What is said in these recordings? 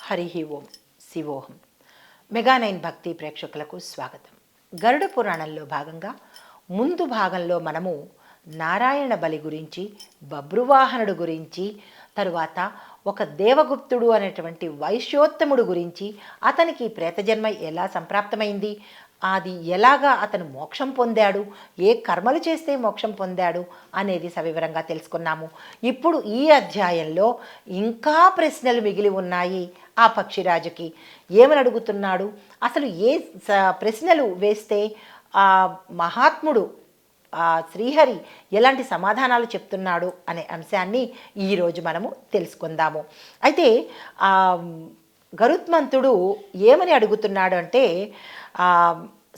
హరి ఓం శివోహం. మెగా9 భక్తి ప్రేక్షకులకు స్వాగతం. గరుడ పురాణంలో భాగంగా ముందు భాగంలో మనము నారాయణ బలి గురించి, బభ్రువాహనుడు గురించి, తరువాత ఒక దేవగుప్తుడు అనేటువంటి వైశ్యోత్తముడు గురించి, అతనికి ప్రేతజన్మ ఎలా సంప్రాప్తమైంది, అది ఎలాగా అతను మోక్షం పొందాడు, ఏ కర్మలు చేస్తే మోక్షం పొందాడు అనేది సవివరంగా తెలుసుకున్నాము. ఇప్పుడు ఈ అధ్యాయంలో ఇంకా ప్రశ్నలు మిగిలి ఉన్నాయి. ఆ పక్షిరాజుకి ఏమని అడుగుతున్నాడు, అసలు ఏ ప్రశ్నలు వేస్తే ఆ మహాత్ముడు ఆ శ్రీహరి ఎలాంటి సమాధానాలు చెప్తున్నాడు అనే అంశాన్ని ఈరోజు మనము తెలుసుకుందాము. అయితే గరుత్మంతుడు ఏమని అడుగుతున్నాడు అంటే,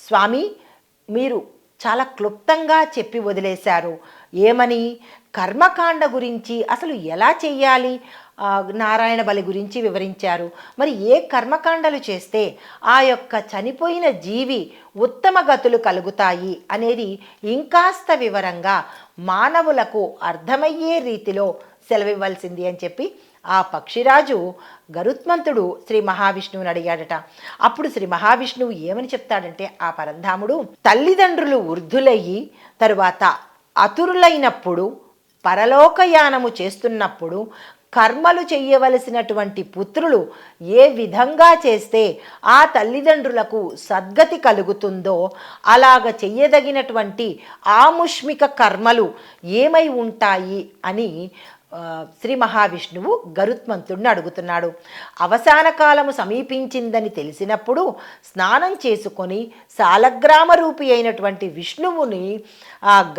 స్వామి మీరు చాలా క్లుప్తంగా చెప్పి వదిలేశారు. ఏమని? కర్మకాండ గురించి, అసలు ఎలా చెయ్యాలి, నారాయణ బలి గురించి వివరించారు. మరి ఏ కర్మకాండలు చేస్తే ఆ యొక్క చనిపోయిన జీవి ఉత్తమ గతులు కలుగుతాయి అనేది ఇంకాస్త వివరంగా మానవులకు అర్థమయ్యే రీతిలో సెలవివ్వాల్సింది అని చెప్పి ఆ పక్షిరాజు గరుత్మంతుడు శ్రీ మహావిష్ణువుని అడిగాడట. అప్పుడు శ్రీ మహావిష్ణువు ఏమని చెప్తాడంటే, ఆ పరంధాముడు తల్లిదండ్రులు వృద్ధులయ్యి తరువాత అతురులైనప్పుడు, పరలోకయానము చేస్తున్నప్పుడు కర్మలు చెయ్యవలసినటువంటి పుత్రులు ఏ విధంగా చేస్తే ఆ తల్లిదండ్రులకు సద్గతి కలుగుతుందో అలాగ చెయ్యదగినటువంటి ఆముష్మిక కర్మలు ఏమై ఉంటాయి అని శ్రీ మహావిష్ణువు గరుత్మంతుడిని అడుగుతున్నాడు. అవసాన కాలము సమీపించిందని తెలిసినప్పుడు స్నానం చేసుకొని సాలగ్రామ రూపి అయినటువంటి విష్ణువుని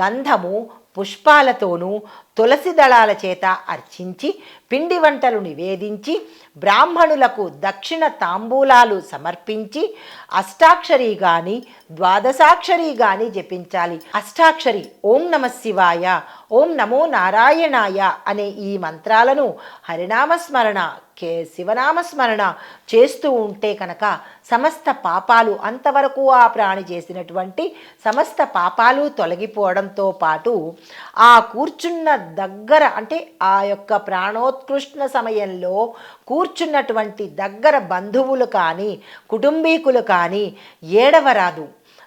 గంధము పుష్పాలతోనూ తులసి దళాల చేత అర్చించి పిండి వంటలు నివేదించి బ్రాహ్మణులకు దక్షిణ తాంబూలాలు సమర్పించి అష్టాక్షరి కానీ ద్వాదశాక్షరి కానీ జపించాలి. అష్టాక్షరి ఓం నమ శివాయ, ఓం నమో నారాయణాయ అనే ఈ మంత్రాలను హరినామస్మరణ శివనామస్మరణ చేస్తూ ఉంటే కనుక సమస్త పాపాలు, అంతవరకు ఆ ప్రాణి చేసినటువంటి సమస్త పాపాలు తొలగిపోవడంతో పాటు ఆ కూర్చున్న దగ్గర, అంటే ఆ యొక్క ప్రాణోత్కృష్ణ సమయంలో కూర్చున్నటువంటి దగ్గర బంధువులు కానీ కుటుంబీకులు కానీ ఏడవరాదు.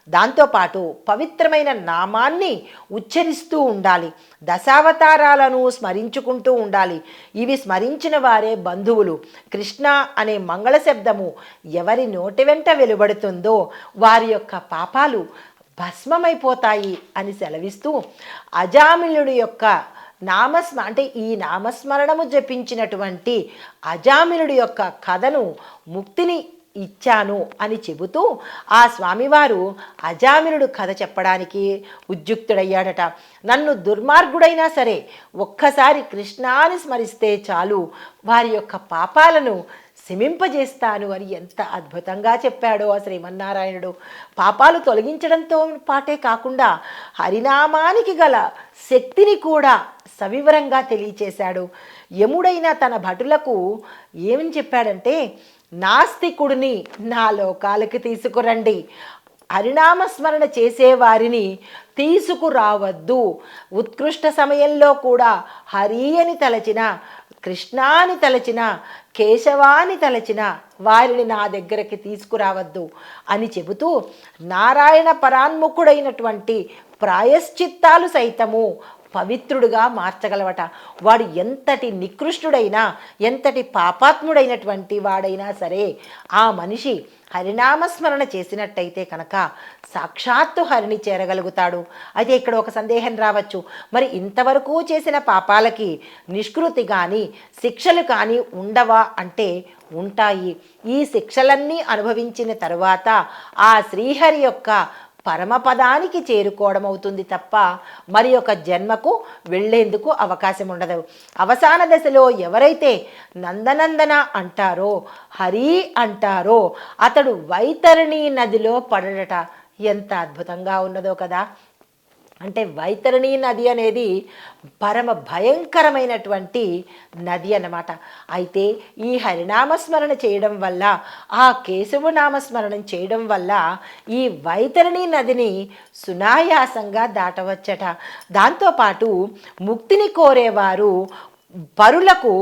దాంతోపాటు పవిత్రమైన నామాన్ని ఉచ్చరిస్తూ ఉండాలి. దశావతారాలను స్మరించుకుంటూ ఉండాలి. ఇవి స్మరించిన వారే బంధువులు. కృష్ణ అనే మంగళ శబ్దము ఎవరి నోటి వెంట వెలువడుతుందో వారి యొక్క పాపాలు భస్మమైపోతాయి అని సెలవిస్తూ అజామిళుడి యొక్క అంటే ఈ నామస్మరణము జపించినటువంటి అజామిళుడి యొక్క కథను, ముక్తిని ఇచ్చాను అని చెబుతూ ఆ స్వామివారు అజామినుడు కథ చెప్పడానికి ఉద్యుక్తుడయ్యాడట. నన్ను దుర్మార్గుడైనా సరే ఒక్కసారి కృష్ణాని స్మరిస్తే చాలు వారి యొక్క పాపాలను శమింపజేస్తాను అని ఎంత అద్భుతంగా చెప్పాడో ఆ శ్రీమన్నారాయణుడు. పాపాలు తొలగించడంతో పాటే కాకుండా హరినామానికి గల శక్తిని కూడా సవివరంగా తెలియచేశాడు. యముడైన తన భటులకు ఏమని చెప్పాడంటే, నాస్తికుడిని నా లోకాలకి తీసుకురండి, హరినామస్మరణ చేసేవారిని తీసుకురావద్దు. ఉత్కృష్ట సమయంలో కూడా హరి అని తలచిన, కృష్ణాని తలచిన, కేశవాని తలచిన వారిని నా దగ్గరికి తీసుకురావద్దు అని చెబుతూ నారాయణ పరాన్ముఖుడైనటువంటి ప్రాయశ్చిత్తాలు సైతము పవిత్రుడుగా మార్చగలవట. వాడు ఎంతటి నికృష్టుడైనా, ఎంతటి పాపాత్ముడైనటువంటి వాడైనా సరే ఆ మనిషి హరినామస్మరణ చేసినట్టయితే కనుక సాక్షాత్తు హరిని చేరగలుగుతాడు. అయితే ఇక్కడ ఒక సందేహం రావచ్చు, మరి ఇంతవరకు చేసిన పాపాలకి నిష్కృతి కానీ శిక్షలు కానీ ఉండవా అంటే ఉంటాయి. ఈ శిక్షలన్నీ అనుభవించిన తరువాత ఆ శ్రీహరి యొక్క పరమపదానికి చేరుకోవడం అవుతుంది తప్ప మరి ఒక జన్మకు వెళ్ళేందుకు అవకాశం ఉండదు. అవసాన దశలో ఎవరైతే నందనందన అంటారో, హరి అంటారో అతడు వైతరణి నదిలో పడడట. ఎంత అద్భుతంగా ఉన్నదో కదా. అంటే వైతరణి నది అనేది పరమ భయంకరమైనటువంటి నది అన్నమాట. అయితే ఈ హరినామస్మరణ చేయడం వల్ల, ఆ కేశవ నామస్మరణం చేయడం వల్ల ఈ వైతరణి నదిని సునాయాసంగా దాటవచ్చట. దాంతోపాటు ముక్తిని కోరేవారు పరులకు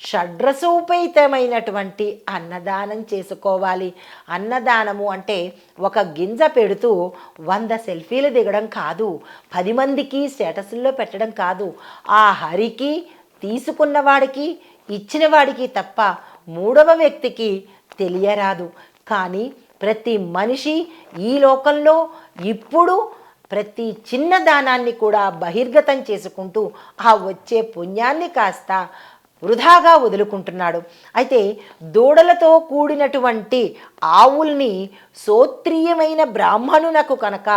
షడ్రసోపేతమైనటువంటి అన్నదానం చేసుకోవాలి. అన్నదానము అంటే ఒక గింజ పెడుతూ 100 సెల్ఫీలు దిగడం కాదు, 10 మందికి స్టేటస్ల్లో పెట్టడం కాదు. ఆ హరికి, తీసుకున్నవాడికి, ఇచ్చిన వాడికి తప్ప మూడవ వ్యక్తికి తెలియరాదు. కానీ ప్రతి మనిషి ఈ లోకంలో ఇప్పుడు ప్రతి చిన్న దానాన్ని కూడా బహిర్గతం చేసుకుంటూ ఆ వచ్చే పుణ్యాన్ని కాస్త వృధాగా వదులుకుంటున్నాడు. అయితే దూడలతో కూడినటువంటి ఆవుల్ని సోత్రీయమైన బ్రాహ్మణునకు కనుక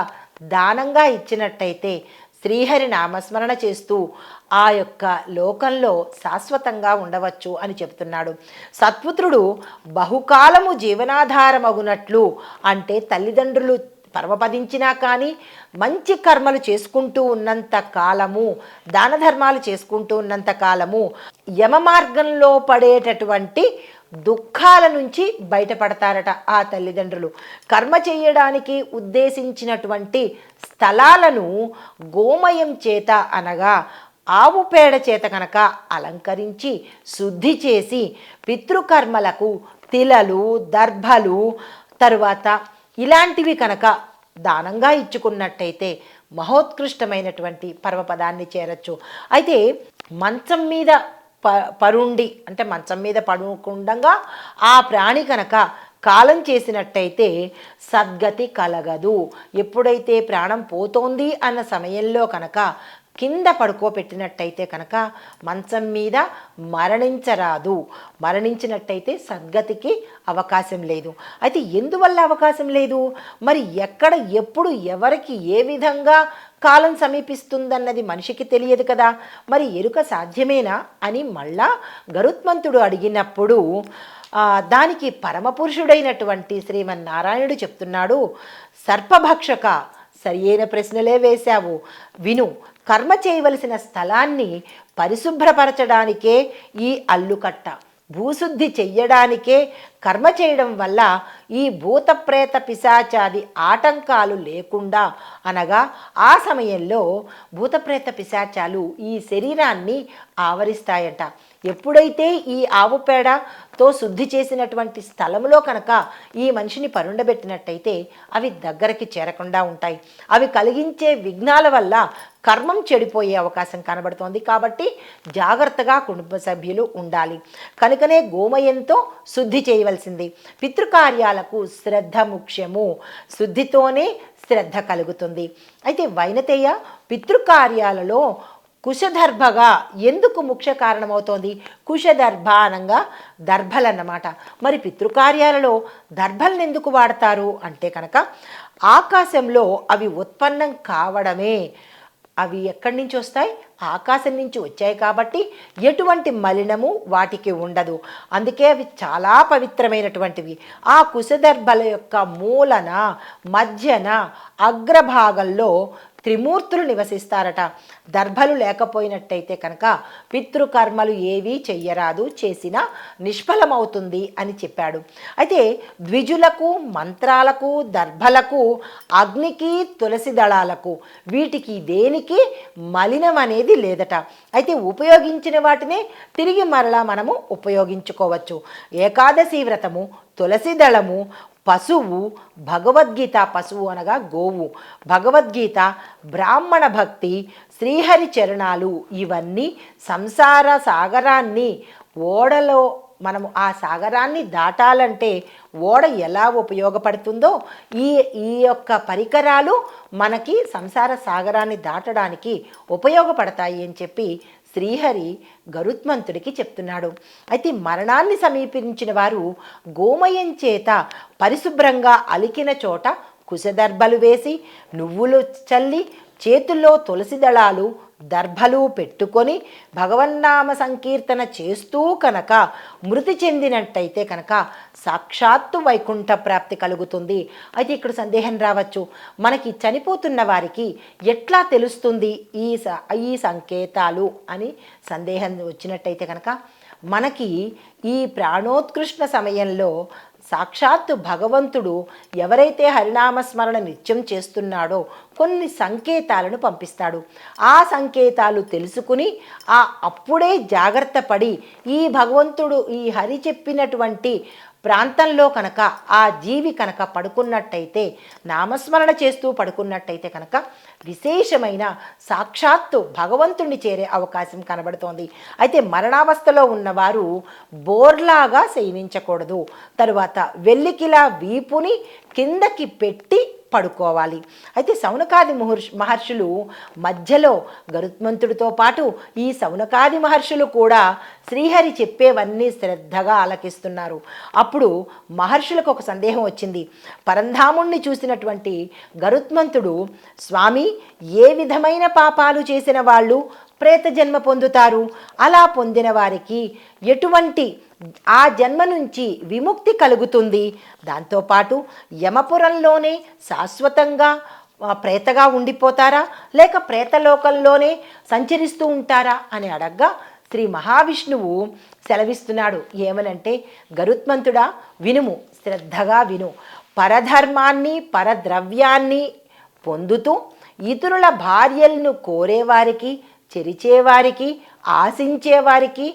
దానంగా ఇచ్చినట్టయితే శ్రీహరి నామస్మరణ చేస్తూ ఆ యొక్క లోకంలో శాశ్వతంగా ఉండవచ్చు అని చెబుతున్నాడు. సత్పుత్రుడు బహుకాలము జీవనాధారమగునట్లు అంటే తల్లిదండ్రులు పరమపదించినా కానీ మంచి కర్మలు చేసుకుంటూ ఉన్నంత కాలము, దాన ధర్మాలు చేసుకుంటూ ఉన్నంత కాలము యమ మార్గంలో పడేటటువంటి దుఃఖాల నుంచి బయటపడతారట ఆ తల్లిదండ్రులు. కర్మ చేయడానికి ఉద్దేశించినటువంటి స్థలాలను గోమయం చేత అనగా ఆవు పేడ చేత కనుక అలంకరించి శుద్ధి చేసి పితృకర్మలకు తిలలు, దర్భలు, తరువాత ఇలాంటివి కనుక దానంగా ఇచ్చుకున్నట్టయితే మహోత్కృష్టమైనటువంటి పరమపదాన్ని చేరచ్చు. అయితే మంచం మీద పరుండి అంటే మంచం మీద పడుకుండగా ఆ ప్రాణి కనుక కాలం చేసినట్టయితే సద్గతి కలగదు. ఎప్పుడైతే ప్రాణం పోతోంది అన్న సమయంలో కనుక కింద పడుకోబెట్టినట్టయితే కనుక మంచం మీద మరణించరాదు. మరణించినట్టయితే సద్గతికి అవకాశం లేదు. అయితే ఎందువల్ల అవకాశం లేదు? మరి ఎక్కడ, ఎప్పుడు, ఎవరికి, ఏ విధంగా కాలం సమీపిస్తుందన్నది మనిషికి తెలియదు కదా. మరి ఎరుక సాధ్యమేనా అని మళ్ళా గరుత్మంతుడు అడిగినప్పుడు దానికి పరమపురుషుడైనటువంటి శ్రీమన్నారాయణుడు చెప్తున్నాడు, సర్పభక్షక సరి అయిన ప్రశ్నలే వేశావు, విను. కర్మ చేయవలసిన స్థలాన్ని పరిశుభ్రపరచడానికే ఈ అల్లుకట్ట, భూశుద్ధి చెయ్యడానికే కర్మ చేయడం వల్ల ఈ భూత ప్రేత పిశాచాది ఆటంకాలు లేకుండా, అనగా ఆ సమయంలో భూతప్రేత పిశాచాలు ఈ శరీరాన్ని ఆవరిస్తాయట. ఎప్పుడైతే ఈ ఆవు పేడతో శుద్ధి చేసినటువంటి స్థలంలో కనుక ఈ మనిషిని పరుండబెట్టినట్టయితే అవి దగ్గరికి చేరకుండా ఉంటాయి. అవి కలిగించే విఘ్నాల వల్ల కర్మం చెడిపోయే అవకాశం కనబడుతోంది. కాబట్టి జాగ్రత్తగా కుటుంబ సభ్యులు ఉండాలి. కనుకనే గోమయంతో శుద్ధి చేయవలసింది. పితృకార్యాలకు శ్రద్ధ ముఖ్యము, శుద్ధితోనే శ్రద్ధ కలుగుతుంది. అయితే వైనతేయ పితృకార్యాలలో కుశదర్భగా ఎందుకు ముఖ్య కారణమవుతోంది? కుశదర్భ అనగా దర్భలన్నమాట. మరి పితృకార్యాలలో దర్భలను ఎందుకు వాడతారు అంటే కనుక ఆకాశంలో అవి ఉత్పన్నం కావడమే. అవి ఎక్కడి నుంచి వస్తాయి? ఆకాశం నుంచి వచ్చాయి కాబట్టి ఎటువంటి మలినము వాటికి ఉండదు. అందుకే అవి చాలా పవిత్రమైనటువంటివి. ఆ కుశదర్భల యొక్క మూలన, మధ్యన, అగ్రభాగంలో త్రిమూర్తులు నివసిస్తారట. దర్భలు లేకపోయినట్టయితే కనుక పితృకర్మలు ఏవీ చెయ్యరాదు, చేసినా నిష్ఫలమవుతుంది అని చెప్పాడు. అయితే ద్విజులకు, మంత్రాలకు, దర్భలకు, అగ్నికి, తులసి దళాలకు వీటికి దేనికి మలినం అనేది లేదట. అయితే ఉపయోగించిన వాటినే తిరిగి మరలా మనము ఉపయోగించుకోవచ్చు. ఏకాదశి వ్రతము, తులసి దళము, పశువు, భగవద్గీత, పశువు అనగా గోవు, భగవద్గీత, బ్రాహ్మణ భక్తి, శ్రీహరి చరణాలు, ఇవన్నీ సంసార సాగరాన్ని, ఓడలో మనము ఆ సాగరాన్ని దాటాలంటే ఓడ ఎలా ఉపయోగపడుతుందో ఈ యొక్క పరికరాలు మనకి సంసార సాగరాన్ని దాటడానికి ఉపయోగపడతాయి అని చెప్పి శ్రీహరి గరుత్మంతుడికి చెప్తున్నాడు. అయితే మరణాన్ని సమీపించిన వారు గోమయం చేత పరిశుభ్రంగా అలికిన చోట కుశదర్భలు వేసి, నువ్వులు చల్లి, చేతుల్లో తులసి దళాలు, దర్భలు పెట్టుకొని భగవన్నామ సంకీర్తన చేస్తూ కనుక మృతి చెందినట్టయితే కనుక సాక్షాత్తు వైకుంఠ ప్రాప్తి కలుగుతుంది. అయితే ఇక్కడ సందేహం రావచ్చు, మనకి చనిపోతున్న వారికి ఎట్లా తెలుస్తుంది ఈ సంకేతాలు అని సందేహం వచ్చినట్టయితే కనుక మనకి ఈ ప్రాణోత్కృష్ణ సమయంలో సాక్షాత్తు భగవంతుడు ఎవరైతే హరినామస్మరణ నిత్యం చేస్తున్నాడో కొన్ని సంకేతాలను పంపిస్తాడు. ఆ సంకేతాలు తెలుసుకుని అప్పుడే జాగ్రత్త పడి ఈ భగవంతుడు ఈ హరి చెప్పినటువంటి ప్రాంతంలో కనుక ఆ జీవి కనుక పడుకున్నట్టయితే, నామస్మరణ చేస్తూ పడుకున్నట్టయితే కనుక విశేషమైన సాక్షాత్తు భగవంతుణ్ణి చేరే అవకాశం కనబడుతోంది. అయితే మరణావస్థలో ఉన్నవారు బోర్లాగా శయనించకూడదు. తరువాత వెల్లికిలా వీపుని కిందకి పెట్టి పడుకోవాలి. అయితే సౌనకాది మహర్షులు మధ్యలో గరుత్మంతుడితో పాటు ఈ సౌనకాది మహర్షులు కూడా శ్రీహరి చెప్పేవన్నీ శ్రద్ధగా ఆలకిస్తున్నారు. అప్పుడు మహర్షులకు ఒక సందేహం వచ్చింది. పరంధాముణ్ణి చూసినటువంటి గరుత్మంతుడు, స్వామి, ఏ విధమైన పాపాలు చేసిన వాళ్ళు ప్రేత జన్మ పొందుతారు? అలా పొందిన వారికి ఎటువంటి ఆ జన్మ నుంచి విముక్తి కలుగుతుంది? దాంతోపాటు యమపురంలోనే శాశ్వతంగా ప్రేతగా ఉండిపోతారా, లేక ప్రేతలోకంలోనే సంచరిస్తూ ఉంటారా అని అడగ్గా శ్రీ మహావిష్ణువు సెలవిస్తున్నాడు. ఏమనంటే, గరుత్మంతుడా, వినుము, శ్రద్ధగా విను. పరధర్మాన్ని పరద్రవ్యాన్ని పొందుతూ ఇతరుల భార్యలను కోరేవారికి, చెరిచేవారికి, ఆశించేవారికి,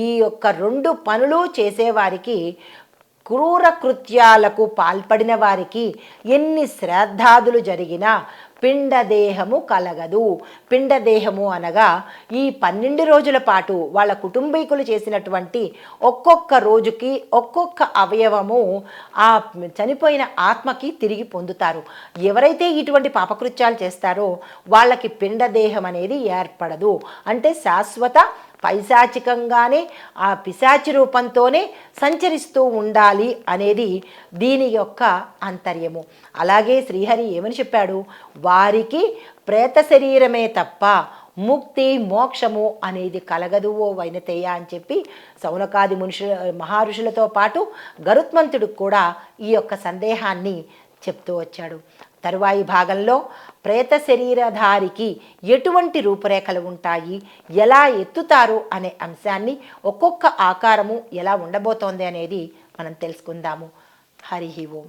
ఈ యొక్క రెండు పనులు చేసేవారికి, క్రూర కృత్యాలకు పాల్పడిన వారికి ఎన్ని శ్రాద్ధాదులు జరిగినా పిండదేహము కలగదు. పిండదేహము అనగా ఈ 12 రోజుల పాటు వాళ్ళ కుటుంబీకులు చేసినటువంటి ఒక్కొక్క రోజుకి ఒక్కొక్క అవయవము ఆ చనిపోయిన ఆత్మకి తిరిగి పొందుతారు. ఎవరైతే ఇటువంటి పాపకృత్యాలు చేస్తారో వాళ్ళకి పిండదేహం అనేది ఏర్పడదు. అంటే శాశ్వత పైశాచికంగానే ఆ పిశాచి రూపంతోనే సంచరిస్తూ ఉండాలి అనేది దీని యొక్క అంతర్యము. అలాగే శ్రీహరి ఏమని చెప్పాడు? వారికి ప్రేత శరీరమే తప్ప ముక్తి మోక్షము అనేది కలగదు ఓ వైనతేయ అని చెప్పి సౌనకాది మహర్షులతో పాటు గరుత్మంతుడికి కూడా ఈ యొక్క సందేహాన్ని చెప్తూ వచ్చాడు. తరువాయి భాగంలో ప్రేత శరీరధారికి ఎటువంటి రూపురేఖలు ఉంటాయి, ఎలా ఎత్తుతారు అనే అంశాన్ని, ఒక్కొక్క ఆకారము ఎలా ఉండబోతోంది అనేది మనం తెలుసుకుందాము. హరి ఓం.